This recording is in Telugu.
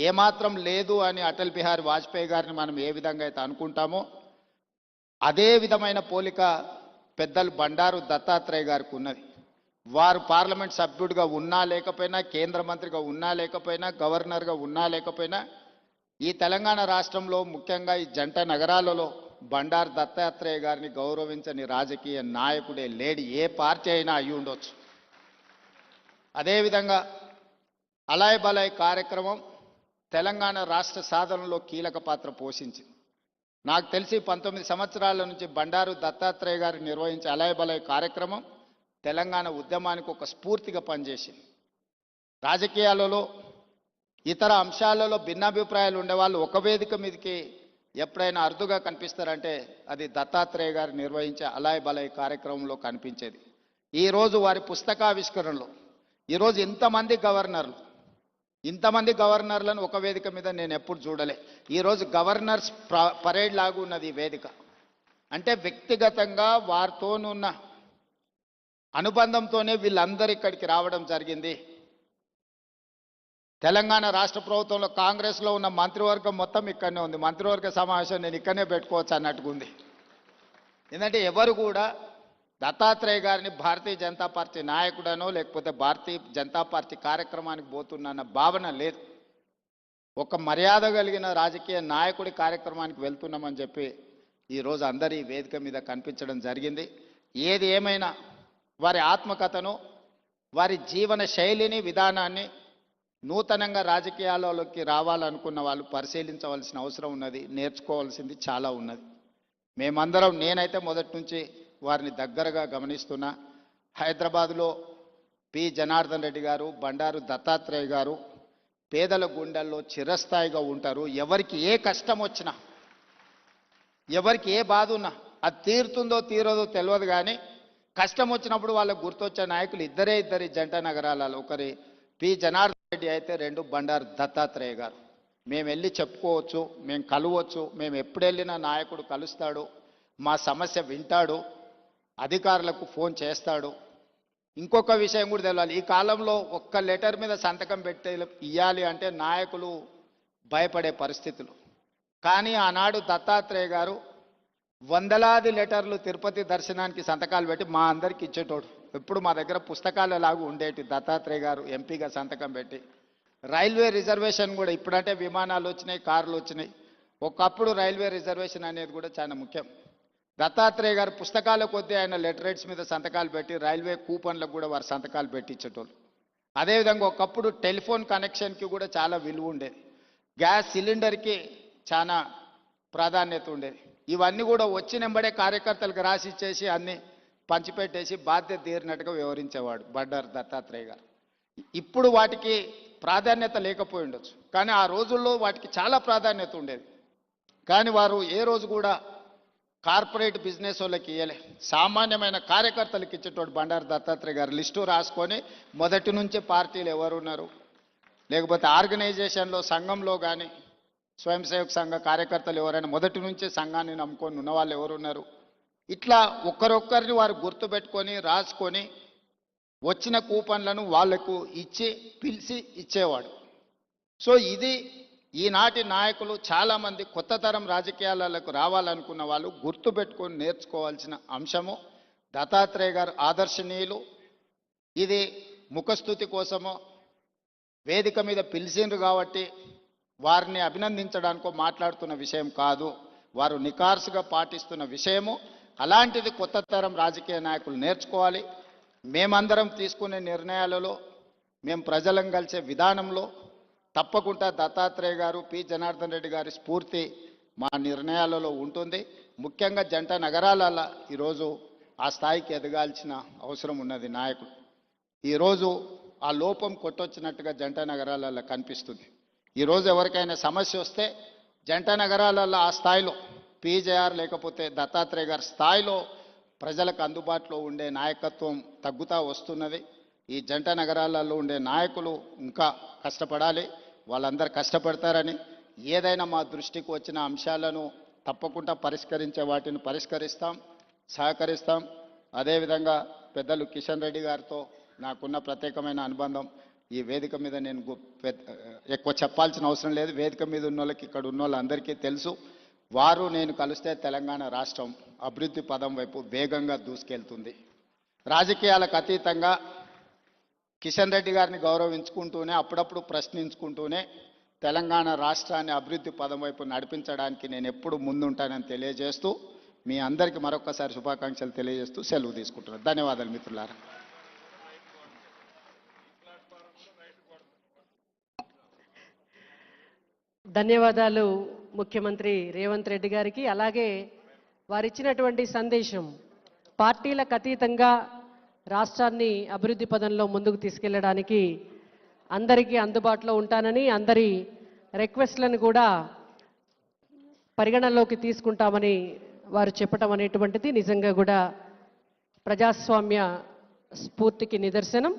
ఏమాత్రం లేదు అని అటల్ బిహారీ వాజ్పేయి గారిని మనం ఏ విధంగా అయితే అనుకుంటామో అదే విధమైన పోలిక పెద్దలు బండారు దత్తాత్రేయ గారికి ఉన్నది. వారు పార్లమెంట్ సభ్యుడిగా ఉన్నా లేకపోయినా, కేంద్ర మంత్రిగా ఉన్నా లేకపోయినా, గవర్నర్గా ఉన్నా లేకపోయినా ఈ తెలంగాణ రాష్ట్రంలో ముఖ్యంగా ఈ జంట నగరాలలో బండారు దత్తాత్రేయ గారిని గౌరవించని రాజకీయ నాయకుడే లేడి, ఏ పార్టీ అయినా అయి ఉండొచ్చు. అదేవిధంగా అలాయ్ బలాయ్ కార్యక్రమం తెలంగాణ రాష్ట్ర సాధనలో కీలక పాత్ర పోషించింది. నాకు తెలిసి 19 సంవత్సరాల నుంచి బండారు దత్తాత్రేయ గారు నిర్వహించే అలాయ్ బలాయ్ కార్యక్రమం తెలంగాణ ఉద్యమానికి ఒక స్ఫూర్తిగా పనిచేసింది. రాజకీయాలలో ఇతర అంశాలలో భిన్నాభిప్రాయాలు ఉండేవాళ్ళు ఒక వేదిక మీదకి ఎప్పుడైనా అరుదుగా కనిపిస్తారంటే అది దత్తాత్రేయ గారు నిర్వహించే అలాయ్ బలాయ్ కార్యక్రమంలో కనిపించేది. ఈరోజు వారి పుస్తకావిష్కరణలో ఈరోజు ఇంతమంది గవర్నర్లను ఒక వేదిక మీద నేను ఎప్పుడు చూడలే. ఈరోజు గవర్నర్స్ పరేడ్ లాగా ఉన్నది ఈ వేదిక. అంటే వ్యక్తిగతంగా వారితోనున్న అనుబంధంతోనే వీళ్ళందరూ ఇక్కడికి రావడం జరిగింది. తెలంగాణ రాష్ట్ర ప్రభుత్వంలో కాంగ్రెస్లో ఉన్న మంత్రివర్గం మొత్తం ఇక్కడనే ఉంది. మంత్రివర్గ సమావేశం నేను ఇక్కడనే పెట్టుకోవచ్చు అన్నట్టుగా ఉంది. ఎందుకంటే ఎవరు కూడా దత్తాత్రేయ గారిని భారతీయ జనతా పార్టీ నాయకుడనో లేకపోతే భారతీయ జనతా పార్టీ కార్యక్రమానికి పోతున్న భావన లేదు. ఒక మర్యాద కలిగిన రాజకీయ నాయకుడి కార్యక్రమానికి వెళ్తున్నామని చెప్పి ఈరోజు అందరి వేదిక మీద కనిపించడం జరిగింది. ఏది ఏమైనా వారి ఆత్మకథను, వారి జీవన శైలిని, విధానాన్ని నూతనంగా రాజకీయాలలోకి రావాలనుకున్న వాళ్ళు పరిశీలించవలసిన అవసరం ఉన్నది. నేర్చుకోవాల్సింది చాలా ఉన్నది. మేమందరం, నేనైతే మొదటి నుంచి వారిని దగ్గరగా గమనిస్తున్నా. హైదరాబాదులో పి జనార్దన్ రెడ్డి గారు, బండారు దత్తాత్రేయ గారు పేదల గుండెల్లో చిరస్థాయిగా ఉంటారు. ఎవరికి ఏ కష్టం వచ్చినా, ఎవరికి ఏ బాధ ఉన్నా అది తీరుతుందో తీరదో తెలియదు, కానీ కష్టం వచ్చినప్పుడు వాళ్ళకు గుర్తొచ్చే నాయకులు ఇద్దరి జంట నగరాలలో, ఒకరి పి జనార్దన్ రెడ్డి అయితే, రెండు బండారు దత్తాత్రేయ గారు. మేము వెళ్ళి చెప్పుకోవచ్చు, మేము కలవచ్చు, మేము ఎప్పుడు వెళ్ళినా నాయకుడు కలుస్తాడు, మా సమస్య వింటాడు, అధికారులకు ఫోన్ చేస్తాడు. ఇంకొక విషయం కూడా తెలియాలి, ఈ కాలంలో ఒక్క లెటర్ మీద సంతకం పెట్టి ఇవ్వాలి అంటే నాయకులు భయపడే పరిస్థితులు. కానీ ఆనాడు దత్తాత్రేయ గారు వందలాది లెటర్లు తిరుపతి దర్శనానికి సంతకాలు పెట్టి మా అందరికి ఇచ్చేటోడు. ఎప్పుడు మా దగ్గర పుస్తకాలు ఎలాగూ ఉండేటి. దత్తాత్రేయ గారు ఎంపీగా సంతకం పెట్టి రైల్వే రిజర్వేషన్ కూడా, ఇప్పుడంటే విమానాలు వచ్చినాయి, కార్లు వచ్చినాయి, ఒకప్పుడు రైల్వే రిజర్వేషన్ అనేది కూడా చాలా ముఖ్యం. దత్తాత్రేయ గారు పుస్తకాల కొద్దీ ఆయన లెటరేట్స్ మీద సంతకాలు పెట్టి రైల్వే కూపన్లకు కూడా వారు సంతకాలు పెట్టించేటోళ్ళు. అదేవిధంగా ఒకప్పుడు టెలిఫోన్ కనెక్షన్కి కూడా చాలా విలువ ఉండేది. గ్యాస్ సిలిండర్కి చాలా ప్రాధాన్యత ఉండేది. ఇవన్నీ కూడా వచ్చినెంబడే కార్యకర్తలకు రాసి ఇచ్చేసి అన్నీ పంచిపెట్టేసి బాధ్యత తీరినట్టుగా వ్యవహరించేవాడు బండారు దత్తాత్రేయ గారు. ఇప్పుడు వాటికి ప్రాధాన్యత లేకపోయి ఉండొచ్చు, కానీ ఆ రోజుల్లో వాటికి చాలా ప్రాధాన్యత ఉండేది. కానీ వారు ఏ రోజు కూడా కార్పొరేట్ బిజినెస్ వాళ్ళకి ఇవ్వలే, సామాన్యమైన కార్యకర్తలకు ఇచ్చేటోడు బండారు దత్తాత్రేయ గారు. లిస్టు రాసుకొని మొదటి నుంచే పార్టీలు ఎవరున్నారు, లేకపోతే ఆర్గనైజేషన్లో సంఘంలో కానీ స్వయం సేవక సంఘ కార్యకర్తలు ఎవరైనా మొదటి నుంచే సంఘాన్ని నమ్ముకొని ఉన్నవాళ్ళు ఎవరున్నారు, ఇట్లా ఒక్కరొక్కరిని వారు గుర్తుపెట్టుకొని రాసుకొని వచ్చిన కూపన్లను వాళ్లకు ఇచ్చి పిలిచి ఇచ్చేవాడు. సో ఇది ఈనాటి నాయకులు చాలామంది కొత్త తరం రాజకీయాలకు రావాలనుకున్న వాళ్ళు గుర్తుపెట్టుకొని నేర్చుకోవాల్సిన అంశము. దత్తాత్రేయ గారు ఆదర్శనీయులు. ఇది ముఖస్థుతి కోసమో వేదిక మీద పిలిచిండ్రు కాబట్టి వారిని అభినందించడానికో మాట్లాడుతున్న విషయం కాదు, వారు నికార్సుగా పాటిస్తున్న విషయము. అలాంటిది కొత్త తరం రాజకీయ నాయకులు నేర్చుకోవాలి. మేమందరం తీసుకునే నిర్ణయాలలో, మేము ప్రజలను కలిసే విధానంలో తప్పకుండా దత్తాత్రేయ గారు, పి జనార్దన్ రెడ్డి గారి స్ఫూర్తి మా నిర్ణయాలలో ఉంటుంది. ముఖ్యంగా జంట నగరాలలో ఈరోజు ఆ స్థాయికి ఎదగాల్సిన అవసరం ఉన్నది నాయకుడు. ఈరోజు ఆ లోపం కొట్టొచ్చినట్టుగా జంట నగరాలలో కనిపిస్తుంది. ఈరోజు ఎవరికైనా సమస్య వస్తే జంట నగరాలలో ఆ స్థాయిలో పీజేఆర్ లేకపోతే దత్తాత్రేయ గారి స్థాయిలో ప్రజలకు అందుబాటులో ఉండే నాయకత్వం తగ్గుతూ వస్తున్నది. ఈ జంట నగరాలలో ఉండే నాయకులు ఇంకా కష్టపడాలి. వాళ్ళందరూ కష్టపడతారని, ఏదైనా మా దృష్టికి వచ్చిన అంశాలను తప్పకుండా పరిష్కరించే వాటిని పరిష్కరిస్తాం, సహకరిస్తాం. అదేవిధంగా పెద్దలు కిషన్ రెడ్డి గారితో నాకున్న ప్రత్యేకమైన అనుబంధం, ఈ వేదిక మీద నేను ఎక్కువ చెప్పాల్సిన అవసరం లేదు. వేదిక మీద ఉన్న వాళ్ళకి, ఇక్కడ ఉన్న వాళ్ళందరికీ తెలుసు. వారు నేను కలిస్తే తెలంగాణ రాష్ట్రం అభివృద్ధి పదం వైపు వేగంగా దూసుకెళ్తుంది. రాజకీయాలకు అతీతంగా కిషన్ రెడ్డి గారిని గౌరవించుకుంటూనే, అప్పుడప్పుడు ప్రశ్నించుకుంటూనే తెలంగాణ రాష్ట్రాన్ని అభివృద్ధి పదం వైపు నడిపించడానికి నేను ఎప్పుడు ముందుంటానని తెలియజేస్తూ, మీ అందరికీ మరొకసారి శుభాకాంక్షలు తెలియజేస్తూ సెలవు తీసుకుంటున్నాను. ధన్యవాదాలు మిత్రులారా. ధన్యవాదాలు ముఖ్యమంత్రి రేవంత్ రెడ్డి గారికి. అలాగే వారిచ్చినటువంటి సందేశం పార్టీలకు అతీతంగా రాష్ట్రాన్ని అభివృద్ధి పదంలో ముందుకు తీసుకెళ్లడానికి అందరికీ అందుబాటులో ఉంటానని, అందరి రిక్వెస్ట్లను కూడా పరిగణనలోకి తీసుకుంటామని వారు చెప్పడం అనేటువంటిది నిజంగా కూడా ప్రజాస్వామ్య స్ఫూర్తికి నిదర్శనం.